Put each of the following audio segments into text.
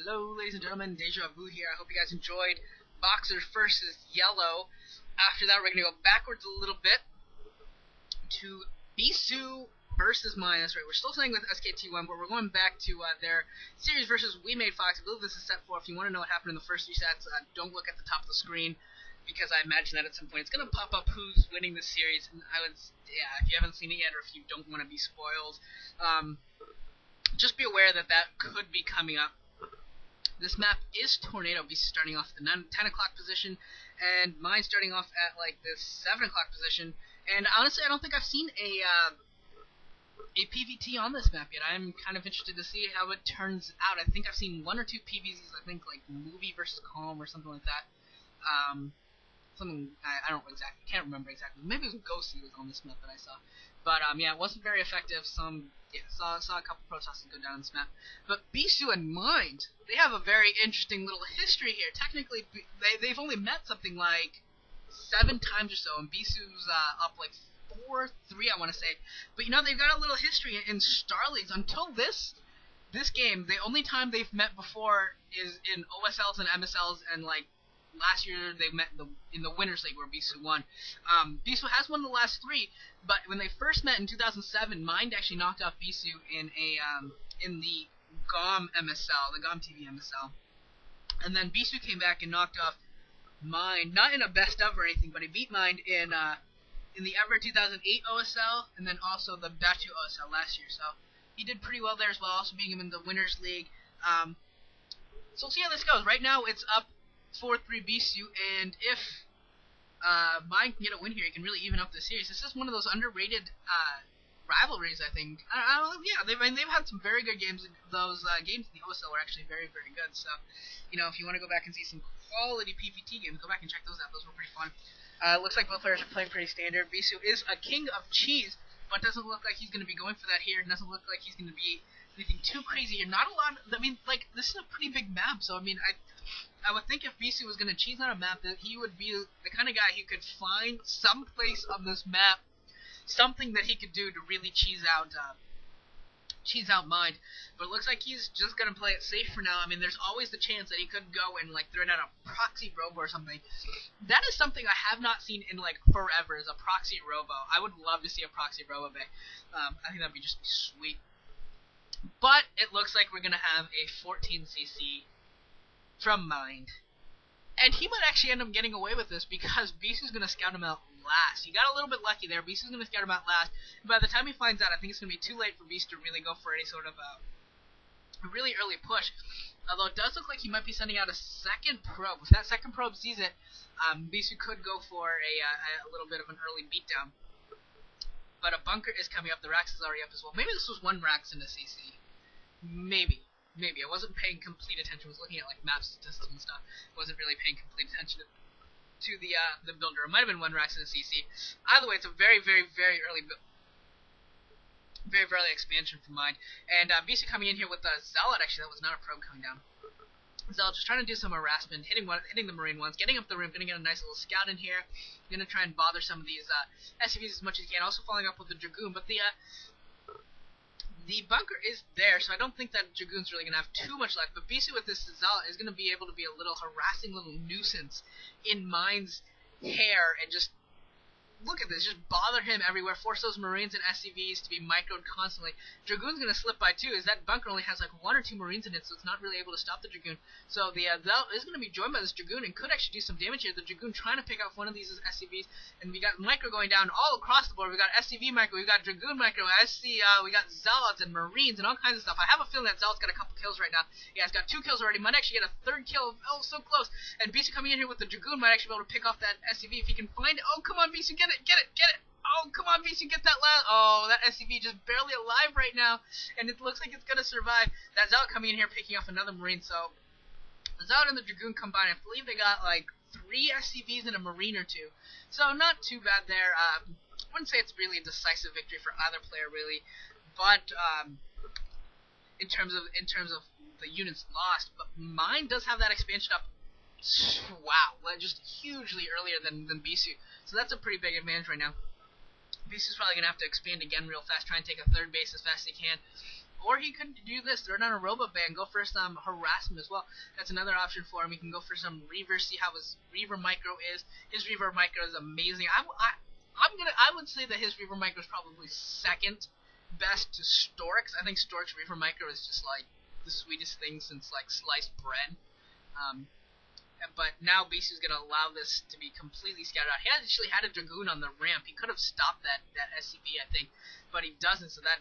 Hello, ladies and gentlemen, Deja Vu here. I hope you guys enjoyed Boxers versus Yellow. After that, we're going to go backwards a little bit to Bisu versus Mine. That's right, we're still staying with SKT1, but we're going back to their series versus We Made Fox. I believe this is set 4. If you want to know what happened in the first 3 sets, don't look at the top of the screen, because I imagine that at some point it's going to pop up who's winning the series. And if you haven't seen it yet, or if you don't want to be spoiled, just be aware that that could be coming up. This map is Tornado. Bisu starting off at the 10 o'clock position, and mine starting off at like this 7 o'clock position. And honestly, I don't think I've seen a PVT on this map yet. I'm kind of interested to see how it turns out. I think I've seen 1 or 2 PVZs. I think like Movie versus Calm or something like that. I don't exactly, can't remember exactly. Maybe it was Ghosty was on this map that I saw. But yeah, it wasn't very effective. Saw a couple Protoss go down on this map. But Bisu and Mind, they have a very interesting little history here. Technically, they've only met something like 7 times or so, and Bisu's up like 4-3, I want to say. But you know, they've got a little history in Star Leagues. Until this game, the only time they've met before is in OSLs and MSLs, and like last year they met in the Winners League where Bisu won. Bisu has won the last 3, but when they first met in 2007, Mind actually knocked off Bisu in the GOM MSL, the GOM TV MSL. And then Bisu came back and knocked off Mind, not in a best of or anything, but he beat Mind in the Ever 2008 OSL, and then also the Batu OSL last year. So he did pretty well there as well, also beating him in the Winners League. So we'll see how this goes. Right now it's up 4-3 Bisu, and if Mine can get a win here, he can really even up the series. This is one of those underrated rivalries, I think. Yeah, they've had some very good games. Those games in the OSL were actually very, very good. So, you know, if you want to go back and see some quality PvT games, go back and check those out. Those were pretty fun. Looks like both players are playing pretty standard. Bisu is a king of cheese, but doesn't look like he's going to be going for that here. Doesn't look like he's going to be anything too crazy here. Not a lot. I mean, like, this is a pretty big map, so I mean, I would think if Bisu was going to cheese on a map, that he would be the kind of guy who could find some place on this map, something that he could do to really cheese out Mind. But it looks like he's just going to play it safe for now. I mean, there's always the chance that he could go and like throw down a proxy robo or something. That is something I have not seen in like forever, is a proxy robo. I would love to see a proxy robo bay. I think that'd be just sweet. But it looks like we're going to have a 14cc from Mind. And he might actually end up getting away with this, because Bisu's going to scout him out last. He got a little bit lucky there. Bisu's going to scout him out last. And by the time he finds out, I think it's going to be too late for Bisu to really go for any sort of a really early push. Although it does look like he might be sending out a second probe. If that second probe sees it, Bisu could go for a little bit of an early beatdown. But a bunker is coming up. The Rax is already up as well. Maybe this was 1 Rax in the CC. Maybe. I wasn't paying complete attention. I was looking at like map statistics and stuff. I wasn't really paying complete attention to the builder. It might have been 1 Rax in the CC. Either way, it's a very, very, very early expansion from Mind. And Bisu coming in here with the Zealot. Actually, that was not a probe coming down. Zealot just trying to do some harassment, hitting the Marine ones, getting up the rim, going to get a nice little scout in here. Going to try and bother some of these SCVs as much as he can. Also following up with the Dragoon, but the bunker is there, so I don't think that Dragoon's really going to have too much life. But Bisu with this Zealot is going to be able to be a little harassing little nuisance in Mind's hair, and just look at this, just bother him everywhere, force those Marines and SCVs to be microed constantly. Dragoon's going to slip by too, as that bunker only has like 1 or 2 Marines in it, so it's not really able to stop the Dragoon. So the Zealot is going to be joined by this Dragoon, and could actually do some damage here. The Dragoon trying to pick off one of these SCVs, and we got micro going down all across the board. We got SCV micro, we got Dragoon micro, we got Zealots and Marines and all kinds of stuff. I have a feeling that Zealot's got a couple kills right now. Yeah, he's got 2 kills already, might actually get a 3rd kill. Oh, so close. And Bisu coming in here with the Dragoon might actually be able to pick off that SCV if he can find it. Oh, come on, Bisu, get it. Oh, come on, Bisu, get that last. Oh, that SCV just barely alive right now, and it looks like it's going to survive. That Zealot coming in here picking off another Marine, so the Zealot and the Dragoon combined, I believe they got like 3 SCVs and a Marine or 2. So not too bad there. I wouldn't say it's really a decisive victory for either player, really, but in terms of the units lost, but Mine does have that expansion up. Wow, just hugely earlier than Bisu. So that's a pretty big advantage right now. Bisu's probably going to have to expand again real fast, try and take a 3rd base as fast as he can. Or he could do this, throw down a Robo Band, go for some harassment as well. That's another option for him. He can go for some Reaver, see how his Reaver Micro is. His Reaver Micro is amazing. I would say that his Reaver Micro is probably second best to Stork's. I think Stork's Reaver Micro is just like the sweetest thing since like sliced bread. But now Bisu's going to allow this to be completely scattered out. He actually had a Dragoon on the ramp. He could have stopped that SCV, I think, but he doesn't, so that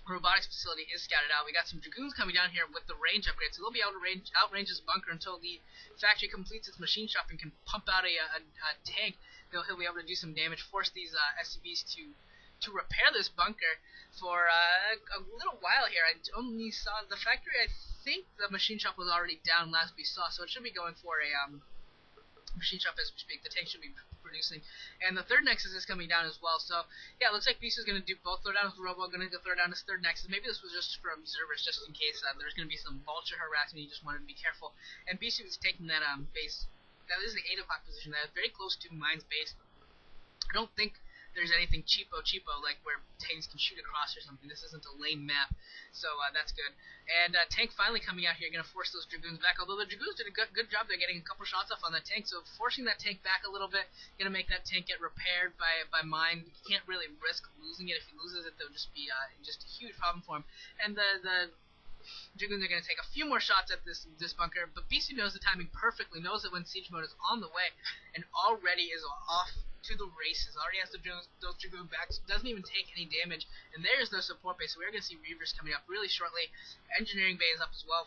robotics facility is scattered out. We got some Dragoons coming down here with the range upgrade, so they'll be able to outrange this bunker until the factory completes its machine shop and can pump out a tank. He'll be able to do some damage, force these SCVs to repair this bunker for a little while here. I only saw the factory. I think the machine shop was already down last we saw, so it should be going for a machine shop as we speak. The tank should be producing, and the third Nexus is coming down as well. So yeah, it looks like Bisu is going to do both. Throw down his Robo, going to go throw down his third Nexus. Maybe this was just for observers, just in case there's going to be some vulture harassment. He just wanted to be careful. And Bisu is taking that base. That is the 8 o'clock position. That is very close to Mine's base. I don't think there's anything cheapo like where tanks can shoot across or something. This isn't a lame map, so that's good. And tank finally coming out here, going to force those Dragoons back, although the Dragoons did a good job. They're getting a couple shots off on that tank, so forcing that tank back a little bit, going to make that tank get repaired by Mine. You can't really risk losing it. If he loses it, there'll just be just a huge problem for him. And the Dragoons are going to take a few more shots at this bunker, but Bisu knows the timing perfectly, knows that when siege mode is on the way, and already is off to the races. Already has those Dragoon backs, doesn't even take any damage, and there's their support base. So we're going to see Reavers coming up really shortly. Engineering bay is up as well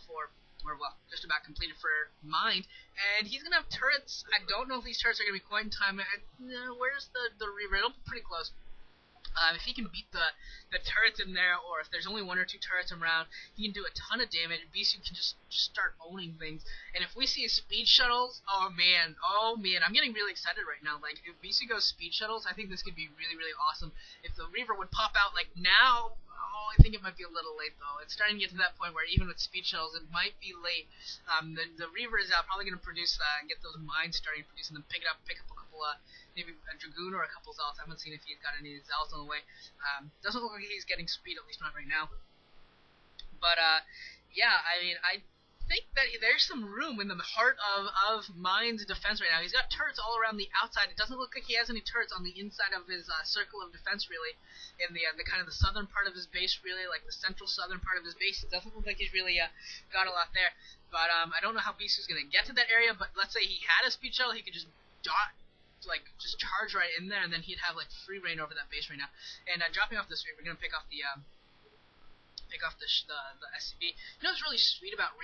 just about completed for Mind, and he's going to have turrets. I don't know if these turrets are going to be quite in time. Where's the Reaver? It'll be pretty close. If he can beat the turrets in there, or if there's only 1 or 2 turrets around, he can do a ton of damage. Bisu can just start owning things. And if we see speed shuttles, oh man, I'm getting really excited right now. Like, if Bisu goes speed shuttles, I think this could be really, really awesome. If the Reaver would pop out like now, I think it might be a little late though. It's starting to get to that point where even with speed shuttles, it might be late. The Reaver is probably going to produce, get those mines starting to produce, and then pick up a couple maybe a Dragoon or a couple Zealots. I haven't seen if he's got any Zealots on the way. Doesn't look like he's getting speed, at least not right now. But yeah, I mean, I think that there's some room in the heart of Mine's defense right now. He's got turrets all around the outside. It doesn't look like he has any turrets on the inside of his circle of defense, really. In the kind of the southern part of his base, really, like the central southern part of his base. It doesn't look like he's really got a lot there. But I don't know how Bisu's going to get to that area, but let's say he had a speed shuttle, he could just just charge right in there, and then he'd have like free reign over that base right now. And dropping off this Reaver, we're gonna pick off the SCV. You know what's really sweet about